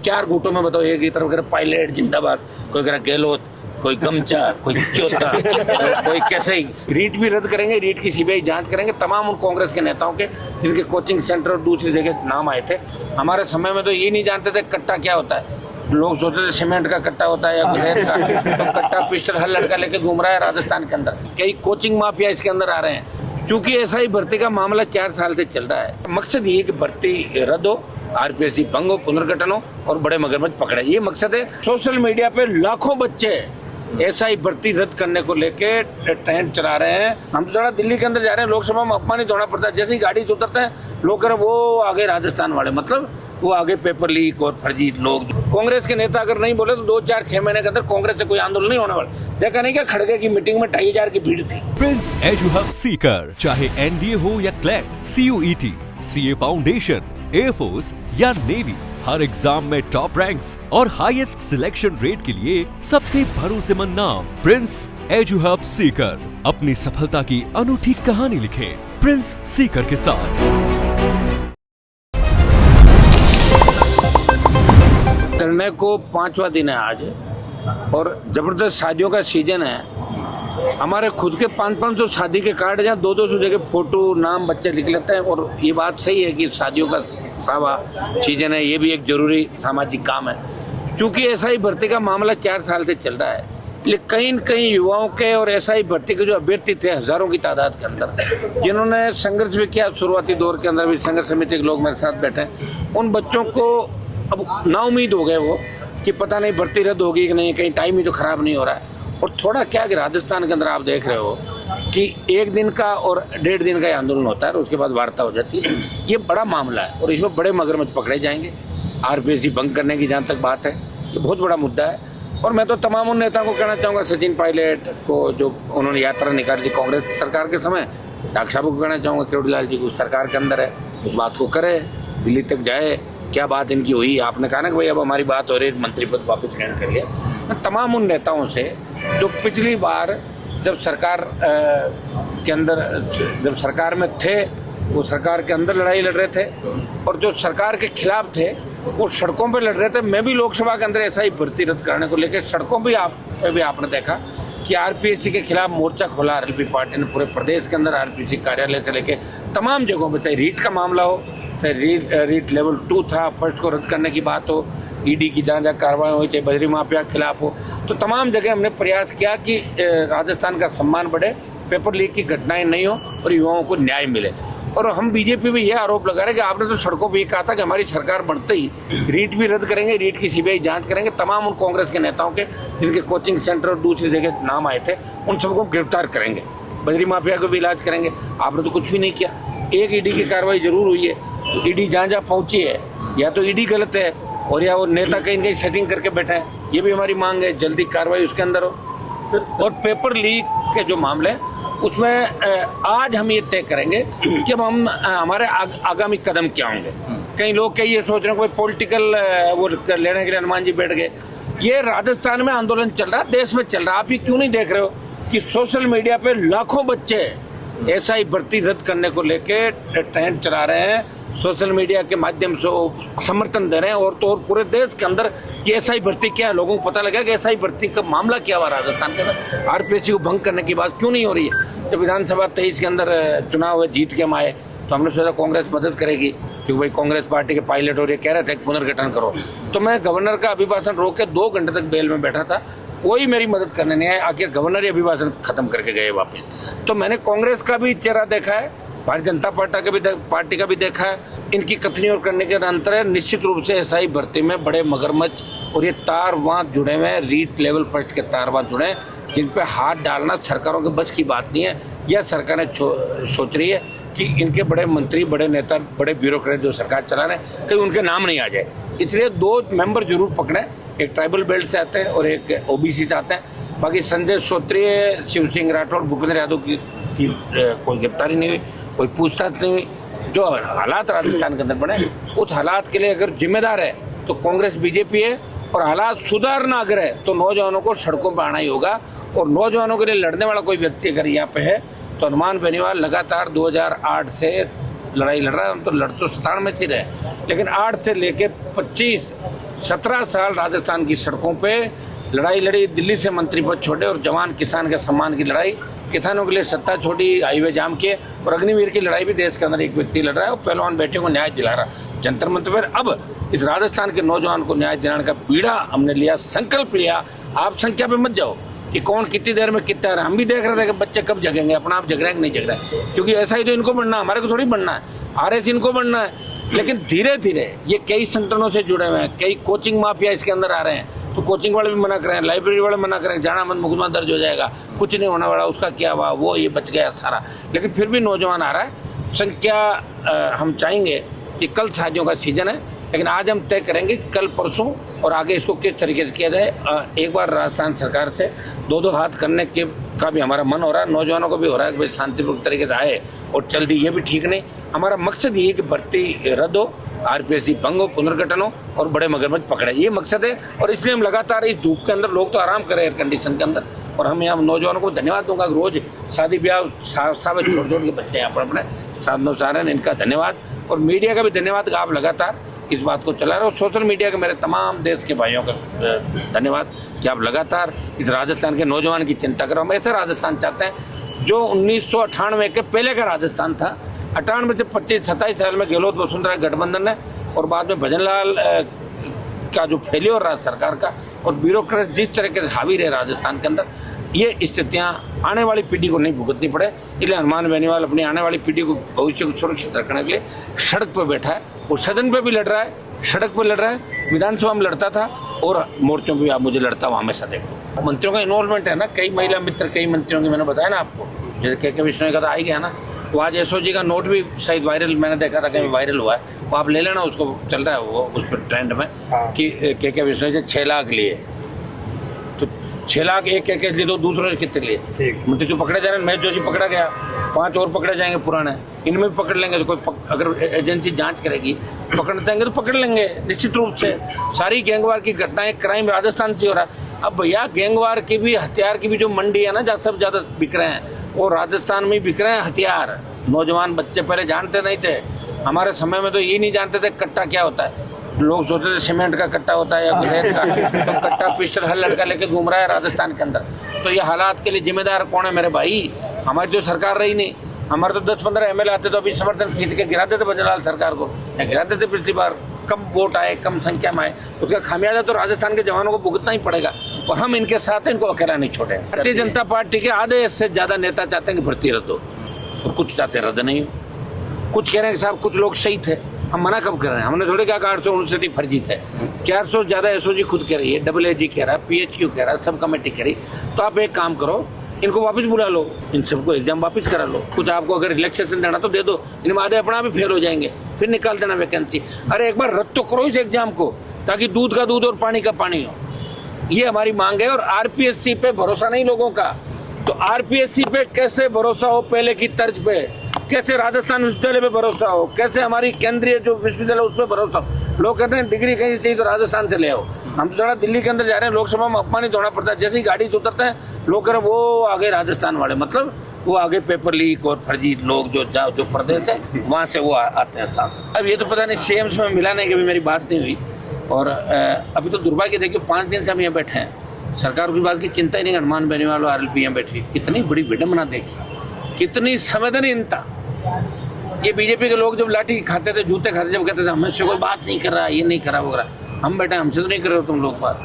चार गुटों में बताओ, एक ही तरफ कह रहा पायलट जिंदाबाद, कोई कह रहा गहलोत, कोई गमछा, कोई चौथा, कोई कैसे ही। रीट भी रद्द करेंगे, रीट की सीबीआई जांच करेंगे तमाम उन कांग्रेस के नेताओं के जिनके कोचिंग सेंटर और दूसरी जगह नाम आए थे। हमारे समय में तो ये नहीं जानते थे कट्टा क्या होता है, लोग सोचते थे सीमेंट का कट्टा होता है या गुलेर का, तो कट्टा पिस्टल हर लड़का लेके घूम रहा है राजस्थान के अंदर। कई कोचिंग माफिया इसके अंदर आ रहे हैं। चूंकि ऐसा ही भर्ती का मामला 4 साल से चल रहा है, मकसद ये कि भर्ती रद्द हो, आरपीएससी भंग हो, पुनर्गठन हो और बड़े मगरमच्छ पकड़े, ये मकसद है। सोशल मीडिया पे लाखों बच्चे ऐसा ही भर्ती रद्द करने को लेके ट्रेंड चला रहे हैं। हम तो थोड़ा दिल्ली के अंदर जा रहे हैं, लोकसभा में अपमानित होना पड़ता है। जैसे ही गाड़ी से उतरते हैं लोग कह रहे वो आगे राजस्थान वाले, मतलब वो आगे पेपर लीक और फर्जी लोग। कांग्रेस के नेता अगर नहीं बोले तो 2-4-6 महीने के अंदर कांग्रेस से कोई आंदोलन नहीं होने वाला। देखा नहीं क्या खड़गे की मीटिंग में 2500 की भीड़ थी। प्रिंस एजुहब सीकर, चाहे एनडीए हो या CLAT, CUET, CA foundation, air force या नेवी, हर एग्जाम में टॉप रैंक्स और हाईएस्ट सिलेक्शन रेट के लिए सबसे भरोसेमंद नाम प्रिंस एजुहब सीकर। अपनी सफलता की अनूठी कहानी लिखें प्रिंस सीकर के साथ। निर्णय को 5वां दिन है आज और जबरदस्त शादियों का सीजन है। हमारे खुद के 500-500 शादी के कार्ड जहाँ 200-200 जगह फोटो नाम बच्चे लिख लेते हैं। और ये बात सही है कि शादियों का सावा सीजन है, ये भी एक जरूरी सामाजिक काम है। चूंकि ऐसा ही भर्ती का मामला 4 साल से चल रहा है, लेकिन कई युवाओं के और ऐसा ही भर्ती के जो अभ्यर्थी थे हजारों की तादाद के अंदर, जिन्होंने संघर्ष भी किया शुरुआती दौर के अंदर भी, संघर्ष समिति के लोग मेरे साथ बैठे, उन बच्चों को अब नाउम्मीद हो गए वो कि पता नहीं भर्ती रद्द होगी कि नहीं, कहीं टाइम ही तो खराब नहीं हो रहा है। और थोड़ा क्या कि राजस्थान के अंदर आप देख रहे हो कि 1 दिन का और 1.5 दिन का आंदोलन होता है और उसके बाद वार्ता हो जाती है। ये बड़ा मामला है और इसमें बड़े मगरमच्छ पकड़े जाएंगे। आरपीएससी भंग करने की जहाँ तक बात है, ये बहुत बड़ा मुद्दा है। और मैं तो तमाम उन नेताओं को कहना चाहूँगा, सचिन पायलट को जो उन्होंने यात्रा निकाली कांग्रेस सरकार के समय, डॉक्टर साहब को कहना चाहूँगा, किरोड़ी लाल जी को, सरकार के अंदर है, उस बात को करे, दिल्ली तक जाए, क्या बात इनकी हुई। आपने कहा ना कि भाई अब हमारी बात हो रही है, मंत्री पद वापस ग्रहण कर लिया। मैं तमाम उन नेताओं से जो पिछली बार जब सरकार के अंदर, जब सरकार में थे, वो सरकार के अंदर लड़ाई लड़ रहे थे और जो सरकार के खिलाफ थे वो सड़कों पे लड़ रहे थे। मैं भी लोकसभा के अंदर ऐसा ही भर्ती रद्द करने को लेकर सड़कों पे भी आपने देखा कि आरपीएससी के खिलाफ मोर्चा खोला आरएलपी पार्टी ने पूरे प्रदेश के अंदर। आरपीएससी कार्यालय से लेके तमाम जगहों पे, चाहे रीट का मामला हो, चाहे रीट लेवल 2 था, फर्स्ट को रद्द करने की बात हो, ईडी की जांच कार्रवाई हो, चाहे बजरी माफिया के खिलाफ हो, तो तमाम जगह हमने प्रयास किया कि राजस्थान का सम्मान बढ़े, पेपर लीक की घटनाएं नहीं हो और युवाओं को न्याय मिले। और हम बीजेपी भी ये आरोप लगा रहे हैं कि आपने तो सड़कों पर ये कहा था कि हमारी सरकार बढ़ते ही रीट भी रद्द करेंगे, रीट की सीबीआई जांच करेंगे, तमाम उन कांग्रेस के नेताओं के जिनके कोचिंग सेंटर और दूसरी जगह नाम आए थे उन सबको गिरफ्तार करेंगे, बजरी माफिया को भी इलाज करेंगे। आपने तो कुछ भी नहीं किया। एक ईडी की कार्रवाई जरूर हुई है, तो ईडी जहाँ पहुंची है, या तो ईडी गलत है और या वो नेता कहीं कहीं सेटिंग करके बैठे हैं। ये भी हमारी मांग है, जल्दी कार्रवाई उसके अंदर हो। और पेपर लीक के जो मामले उसमें आज हम ये तय करेंगे कि अब हम हमारे आगामी कदम क्या होंगे। कई लोग कई ये सोच रहे हैं कोई पॉलिटिकल वो लेने के लिए हनुमान जी बैठ गए। ये राजस्थान में आंदोलन चल रहा है, देश में चल रहा है। आप ये क्यों नहीं देख रहे हो कि सोशल मीडिया पे लाखों बच्चे ऐसा ही भर्ती रद्द करने को लेके ट्रेंड चला रहे हैं, सोशल मीडिया के माध्यम से समर्थन दे रहे हैं। और तो और पूरे देश के अंदर ये एसआई भर्ती क्या है, लोगों को पता लगा कि एसआई भर्ती का मामला क्या हुआ राजस्थान के अंदर। आरपीएससी को भंग करने की बात क्यों नहीं हो रही है। जब विधानसभा 23 के अंदर चुनाव हुए, जीत के हम आए, तो हमने सोचा कांग्रेस मदद करेगी, क्योंकि भाई कांग्रेस पार्टी के पायलट और ये कह रहे थे पुनर्गठन करो। तो मैं गवर्नर का अभिभाषण रोक के 2 घंटे तक बेल में बैठा था, कोई मेरी मदद करने नहीं आया। आखिर गवर्नर ही अभिभाषण खत्म करके गए वापस। तो मैंने कांग्रेस का भी चेहरा देखा है, भारतीय जनता पार्टी का भी देखा है। इनकी कथनी और करने के अंतर है। निश्चित रूप से एसआई भर्ती में बड़े मगरमच्छ और ये तार वहाँ जुड़े हुए हैं, रीट लेवल फर्स्ट के तार वहाँ जुड़े हैं, जिन पे हाथ डालना सरकारों के बस की बात नहीं है। यह सरकारें सोच रही है कि इनके बड़े मंत्री, बड़े नेता, बड़े ब्यूरोक्रेट जो सरकार चला रहे हैं, कहीं उनके नाम नहीं आ जाए। इसलिए 2 मेंबर जरूर पकड़े, एक ट्राइबल बेल्ट से आते हैं और एक ओबीसी से आते हैं। बाकी संजय श्रोत्रिय, शिव सिंह राठौर, भूपेंद्र यादव की कोई गिरफ्तारी नहीं हुई, कोई पूछताछ नहीं हुई। जो हालात राजस्थान के अंदर बने, उस हालात के लिए अगर जिम्मेदार है तो कांग्रेस बीजेपी है, और हालात सुधार ना करे तो नौजवानों को सड़कों पर आना ही होगा। और नौजवानों के लिए लड़ने वाला कोई व्यक्ति अगर यहाँ पे है तो हनुमान बेनीवाल लगातार 2008 से लड़ाई लड़ रहा है। हम तो लड़ तो 97 में से रहे, लेकिन 8 से लेके 25 17 साल राजस्थान की सड़कों पे लड़ाई लड़ी, दिल्ली से मंत्री पद छोड़े और जवान किसान के सम्मान की लड़ाई, किसानों के लिए सत्ता छोड़ी, हाईवे जाम किए और अग्निवीर की लड़ाई भी देश के अंदर एक व्यक्ति लड़ रहा है और पहलवान बेटे को न्याय दिला रहा जंतर मंतर पर। अब इस राजस्थान के नौजवान को न्याय दिलाने का बीड़ा हमने लिया, संकल्प लिया। आप संख्या पे मत जाओ कि कौन कितनी देर में कितना रहा। हम भी देख रहे थे कि बच्चे कब जगेंगे, अपना आप जग रहे हैं कि नहीं जग रहे हैं, क्योंकि ऐसा ही तो इनको बनना है, हमारे को थोड़ी बनना है, आरएस इनको बनना है। लेकिन धीरे धीरे ये कई संगठनों से जुड़े हुए हैं, कई कोचिंग माफिया इसके अंदर आ रहे हैं, तो कोचिंग वाले भी मना करें, लाइब्रेरी वाले मना करें, जाना मत, मुकदमा दर्ज हो जाएगा, कुछ नहीं होने वाला, उसका क्या हुआ, वो ये बच गया सारा। लेकिन फिर भी नौजवान आ रहा है। संख्या हम चाहेंगे कि कल शादियों का सीजन है, लेकिन आज हम तय करेंगे कल परसों और आगे इसको किस तरीके से किया जाए। एक बार राजस्थान सरकार से दो हाथ करने के का भी हमारा मन हो रहा है, नौजवानों को भी हो रहा है कि भाई शांतिपूर्ण तरीके से आए और जल्दी, ये भी ठीक नहीं। हमारा मकसद ये है कि भर्ती रद्द हो, आरपीएससी भंग हो, पुनर्गठन हो और बड़े मगरमच्छ पकड़े, ये मकसद है। और इसलिए हम लगातार इस धूप के अंदर, लोग तो आराम करें एयर कंडीशन के अंदर, और हम यहाँ नौजवानों को धन्यवाद दूंगा। रोज शादी ब्याह सावे छोड़ छोड़ के बच्चे यहाँ पर अपने साधनों से आ रहे हैं, इनका धन्यवाद। और मीडिया का भी धन्यवाद कि आप लगातार इस बात को चला रहे हो। सोशल मीडिया के मेरे तमाम देश के भाइयों का धन्यवाद कि आप लगातार इस राजस्थान के नौजवान की चिंता करो। हम ऐसा राजस्थान चाहते हैं जो 1998 के पहले का राजस्थान था। 98 से 25-27 साल में गहलोत वसुंधरा गठबंधन है और बाद में भजनलाल का जो फेल्योर रहा सरकार का और ब्यूरोक्रेट जिस तरीके से हावी रहे राजस्थान के अंदर, ये स्थितियां आने वाली पीढ़ी को नहीं भुगतनी पड़े। इसलिए हनुमान बेनीवाल अपनी आने वाली पीढ़ी को, भविष्य को सुरक्षित रखने के लिए सड़क पर बैठा है। वो सदन पे भी लड़ रहा है, सड़क पर लड़ रहा है, विधानसभा में लड़ता था और मोर्चों पर भी आप मुझे लड़ता हुआ हमेशा देखो। मंत्रियों का इन्वॉल्वमेंट है ना, कई महिला मित्र, कई मंत्रियों की, मैंने बताया ना आपको, जैसे के विश्नोई का तो आ ही गया ना। वो आज एसओजी का नोट भी शायद वायरल, मैंने देखा था कहीं वायरल हुआ है, वो आप ले लेना, उसको चल रहा है वो उस पर ट्रेंड में कि के विश्नोई से 6 लाख लिए, तो 6 लाख एक केस लिए, तो दूसरों से कितने लिए? मंत्री जो पकड़े जा रहे हैं, महेश जोशी पकड़ा गया, 5 और पकड़े जाएंगे पुराने, इनमें भी पकड़ लेंगे। तो कोई अगर एजेंसी जांच करेगी, पकड़ने जाएंगे तो पकड़ लेंगे निश्चित रूप से। सारी गैंगवार की घटनाएं, क्राइम राजस्थान से हो रहा है। अब भैया गैंगवार की भी, हथियार की भी जो मंडी है ना, जहाँ सब ज़्यादा बिक रहे हैं, वो राजस्थान में बिक रहे हैं हथियार। नौजवान बच्चे पहले जानते नहीं थे, हमारे समय में तो ये नहीं जानते थे कट्टा क्या होता है। लोग सोचते थे सीमेंट का कट्टा होता है या ग्रेड का, तो कट्टा पिस्टल हर लड़का लेके घूम रहा है राजस्थान के अंदर। तो ये हालात के लिए जिम्मेदार कौन है मेरे भाई? हमारी जो सरकार रही नहीं, हमारे तो 10-15 एमएलए आते तो अभी समर्थन खींच के गिरा देते भजनलाल सरकार को, गिरा देते पिछली बार। कम वोट आए, कम संख्या में आए, उसका खामियाजा तो राजस्थान के जवानों को भुगतना ही पड़ेगा और हम इनके साथ इनको अकेला नहीं छोड़े। भारतीय जनता पार्टी के आधे से ज्यादा नेता चाहते हैं कि भर्ती रद्द हो और कुछ चाहते रद्द नहीं हो। कुछ कह रहे हैं कि साहब कुछ लोग सही थे, हम मना कब कर रहे हैं? हमने थोड़े कहा 869 फर्जी थे, 400 ज्यादा एसओजी खुद कह रही है, AAG कह रहा है, PHQ कह रहा है, सब कमेटी कह रही। तो आप एक काम करो, इनको वापस बुला लो, इन सबको एग्जाम वापस करा लो। कुछ आपको अगर रिलैक्सेशन देना तो दे दो, इनमें आधे अपना भी फेल हो जाएंगे, फिर निकाल देना वैकेंसी। अरे एक बार रद्द तो करो इस एग्जाम को, ताकि दूध का दूध और पानी का पानी हो। ये हमारी मांग है। और आरपीएससी पे भरोसा नहीं लोगों का, तो आरपीएससी पे कैसे भरोसा हो? पहले की तर्ज पे कैसे राजस्थान विश्वविद्यालय पे भरोसा हो? कैसे हमारी केंद्रीय जो विश्वविद्यालय उस पर भरोसा हो? लोग कहते हैं डिग्री कहीं चाहिए तो राजस्थान से ले आओ। हम तो थोड़ा दिल्ली के अंदर जा रहे हैं, लोकसभा में अपमानित होना पड़ता है। जैसे ही गाड़ी से उतरते हैं लोग कह रहे हैं वो आगे राजस्थान वाले, मतलब वो आगे पेपर लीक और फर्जी लोग जो प्रदेश है वहाँ से वो आते हैं सांसद। अब ये तो पता नहीं CMs में मिलाने की भी मेरी बात नहीं हुई। और अभी तो दुर्भाग्य देखिए 5 दिन से हम यहाँ बैठे हैं, सरकार की बात की चिंता ही नहीं। हनुमान बेनीवाल और RLP यहाँ बैठी, कितनी बड़ी विडम्बना देखी, कितनी संवेदनहीनता। ये बीजेपी के लोग जब लाठी खाते थे, जूते खाते, जब कहते थे हमसे कोई बात नहीं कर रहा, ये नहीं करा वो करा। हम बैठे, हमसे तो नहीं कर रहे हो तुम लोग बात।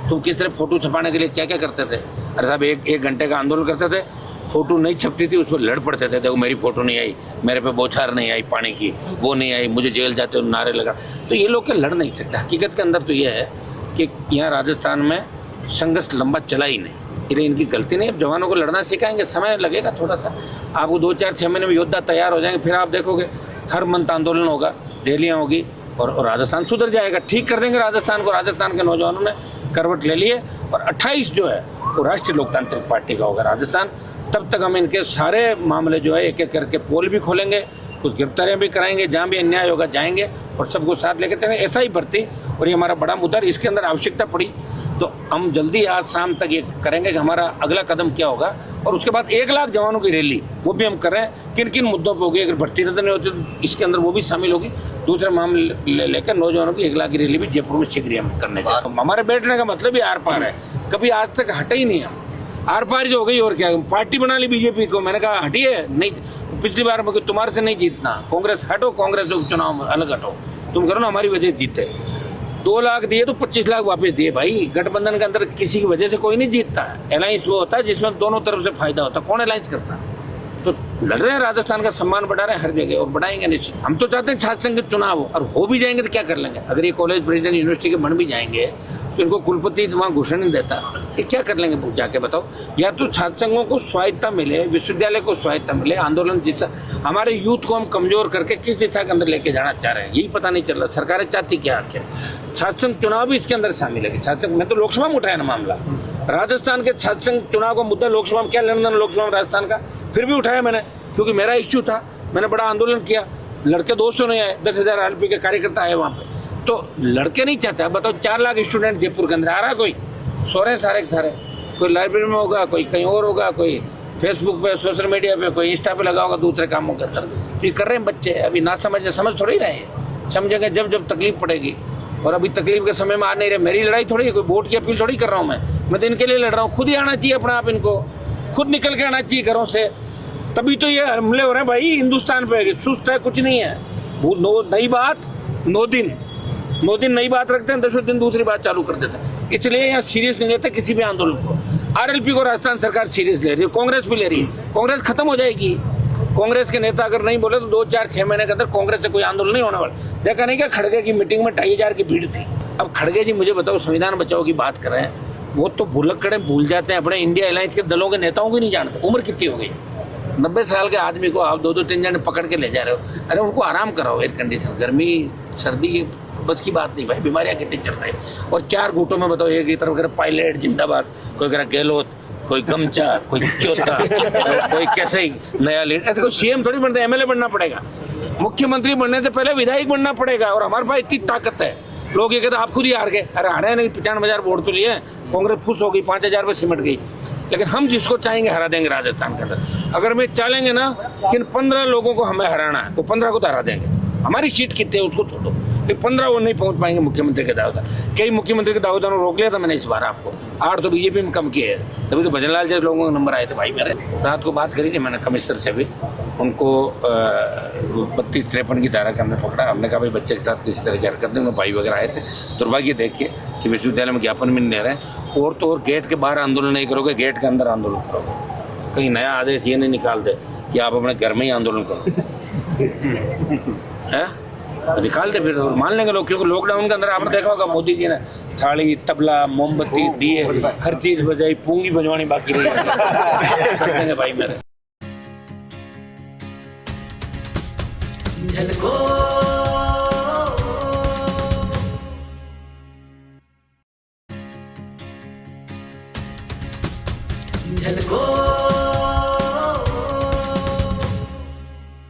तुम किस तरह फोटो छपाने के लिए क्या क्या करते थे? अरे साहब एक घंटे का आंदोलन करते थे, फोटो नहीं छपती थी, उस पर लड़ पड़ते थे। देखो मेरी फोटो नहीं आई, मेरे पे बौछार नहीं आई पानी की, वो नहीं आई, मुझे जेल जाते हुए नारे लगा। तो ये लोग क्या लड़ नहीं सकते? हकीकत के अंदर तो ये है कि यहाँ राजस्थान में संघर्ष लंबा चला ही नहीं, इसलिए इनकी गलती नहीं। अब जवानों को लड़ना सिखाएंगे, समय लगेगा थोड़ा सा, आपको 2-4-6 महीने में योद्धा तैयार हो जाएंगे। फिर आप देखोगे हर मंथ आंदोलन होगा, रैलियाँ होगी और राजस्थान सुधर जाएगा। ठीक कर देंगे राजस्थान को। राजस्थान के नौजवानों ने करवट ले ली है और 28 जो है वो राष्ट्रीय लोकतांत्रिक पार्टी का होगा राजस्थान। तब तक हम इनके सारे मामले जो है एक एक करके पोल भी खोलेंगे, कुछ गिरफ्तारियाँ भी कराएंगे, जहाँ भी अन्याय होगा जाएंगे और सबको साथ लेके चलेंगे। ऐसा ही भर्ती, और ये हमारा बड़ा मुद्दा। इसके अंदर आवश्यकता पड़ी तो हम जल्दी आज शाम तक ये करेंगे कि हमारा अगला कदम क्या होगा, और उसके बाद 1 लाख जवानों की रैली वो भी हम कर रहे हैं। किन किन मुद्दों पे होगी, अगर भर्ती रद्द नहीं होती तो इसके अंदर वो भी शामिल होगी। दूसरे मामले लेकर नौजवानों की 1 लाख की रैली भी जयपुर में शीघ्र ही हम करने जा रहे हैं। हमारे बैठने का मतलब ही आर पार है, कभी आज तक हटे ही नहीं हम। आर पार जो हो गई और क्या, पार्टी बना ली बीजेपी को, मैंने कहा हटिए नहीं, पिछली बार मुझे तुम्हारे से नहीं जीतना, कांग्रेस हटो, कांग्रेस उपचुनाव में अलग हटो, तुम करो ना, हमारी वजह से जीते। 2 लाख दिए तो 25 लाख वापस दिए भाई। गठबंधन के अंदर किसी की वजह से कोई नहीं जीतता है। अलायंस वो होता है जिसमें दोनों तरफ से फायदा होता है। कौन अलायंस करता है? तो लड़ रहे हैं, राजस्थान का सम्मान बढ़ा रहे हैं हर जगह, और बढ़ाएंगे निश्चित। हम तो चाहते हैं छात्र संघ के चुनाव हो, और हो भी जाएंगे तो क्या कर लेंगे? अगर ये कॉलेज प्रेसिडेंट यूनिवर्सिटी के बन भी जाएंगे तो इनको कुलपति वहाँ घोषणा नहीं देता, ये क्या कर लेंगे जाके बताओ? या तो छात्र संघों को स्वायत्ता मिले, विश्वविद्यालय को स्वायत्ता मिले, आंदोलन दिशा, हमारे यूथ को हम कमजोर करके किस दिशा के अंदर लेके जाना चाह रहे हैं, यही पता नहीं चल रहा। सरकारें चाहती क्या आखिर? छात्र संघ चुनाव भी इसके अंदर शामिल है। छात्र संघ में तो लोकसभा में उठाया ना मामला, राजस्थान के छात्र संघ चुनाव का मुद्दा लोकसभा में क्या लेना, लोकसभा में राजस्थान का फिर भी उठाया मैंने, क्योंकि मेरा इश्यू था, मैंने बड़ा आंदोलन किया। लड़के 200 नहीं आए, 10,000 आरपी के कार्यकर्ता आए वहाँ पे, तो लड़के नहीं चाहते। अब बताओ 4 लाख स्टूडेंट जयपुर के अंदर आ रहा है, कोई सो रहे सारे के सारे, कोई लाइब्रेरी में होगा, कोई कहीं और होगा, कोई फेसबुक पे, सोशल मीडिया पे, कोई इंस्टा पे लगा होगा दूसरे कामों के अंदर। तो ये कर रहे हैं बच्चे, अभी ना समझ थोड़ी रहे हैं, समझेंगे जब जब तकलीफ पड़ेगी, और अभी तकलीफ के समय में आ नहीं रहे। मेरी लड़ाई थोड़ी है, कोई वोट की अपील थोड़ी कर रहा हूँ मैं तो इनके लिए लड़ रहा हूँ। खुद ही आना चाहिए अपना आप, इनको खुद निकल के आना चाहिए घरों से, तभी तो ये हमले हो रहे हैं भाई हिंदुस्तान पे। सुस्त है, कुछ नहीं है। वो नई बात 9 दिन नई बात रखते हैं, 10 दिन दूसरी बात चालू कर देते हैं। इसलिए यहाँ सीरियस नहीं लेते किसी भी आंदोलन को। आरएलपी को राजस्थान सरकार सीरियस ले रही है, कांग्रेस भी ले रही है। कांग्रेस खत्म हो जाएगी। कांग्रेस के नेता अगर नहीं बोले तो 2, 4, 6 महीने के अंदर कांग्रेस से कोई आंदोलन नहीं होने वाला। देखा नहीं क्या खड़गे की मीटिंग में 2,500 की भीड़ थी। अब खड़गे जी मुझे बताओ, संविधान बचाओ की बात कर रहे हैं, वो तो भुलक्कड़े भूल जाते हैं, अपने इंडिया अलायंस के दलों के नेताओं को नहीं जानते। उम्र कितनी हो गई? 90 साल के आदमी को आप 2-2, 3 जने पकड़ के ले जा रहे हो। अरे उनको आराम कराओ, एयर कंडीशन, गर्मी सर्दी बस की बात नहीं भाई, बीमारियां कितनी चल रही है। और 4 गुटों में बताओ, एक ही तरफ कह रहा पायलट जिंदाबाद, कोई कह रहा गहलोत, कोई गमछा, कोई चौथा, कोई कैसे ही नया लीडर। ऐसे कोई सीएम थोड़ी बनता है, एमएलए बनना पड़ेगा। मुख्यमंत्री बनने से पहले विधायक बनना पड़ेगा, और हमारे पास इतनी ताकत है। लोग ये कहते आप खुद ही हार गए। अरे हारे नहीं, 95,000 वोट तो लिए, कांग्रेस फुस हो गई, 5,000 पे सिमट गई। लेकिन हम जिसको चाहेंगे हरा देंगे राजस्थान के अंदर। अगर मैं चलेंगे ना कि 15 लोगों को हमें हराना है, वो 15 को तो हरा देंगे। हमारी सीट कितनी है उसको छोड़ो, लेकिन 15 वो नहीं पहुंच पाएंगे मुख्यमंत्री के दावेदार। कई मुख्यमंत्री के दावेदारों को रोक लिया था मैंने इस बार आपको, 8 तो बीजेपी में कम किए हैं। तभी तो भजनलाल जैसे लोगों के नंबर आए थे भाई मेरे। रात को बात करी थी मैंने कमिश्नर से भी, उनको 32-53 की धारा के अंदर पकड़ा। हमने कहा भाई बच्चे के साथ किसी तरह की हरकत नहीं। भाई वगैरह आए थे। दुर्भाग्य देखिए कि विश्वविद्यालय में ज्ञापन भी नहीं दे रहे हैं। और तो और गेट के बाहर आंदोलन नहीं करोगे, गेट के अंदर आंदोलन करोगे। कहीं नया आदेश ये नहीं निकाल दे कि आप अपने घर में ही आंदोलन करो है, निकाल दे फिर मान लेंगे लोग। क्योंकि लॉकडाउन के अंदर आपने देखा होगा मोदी जी ने थाली, तबला, मोमबत्ती दिए, हर चीज बजाई, पूंगी बजवानी बाकी रही कर देंगे भाई मेरे। झलको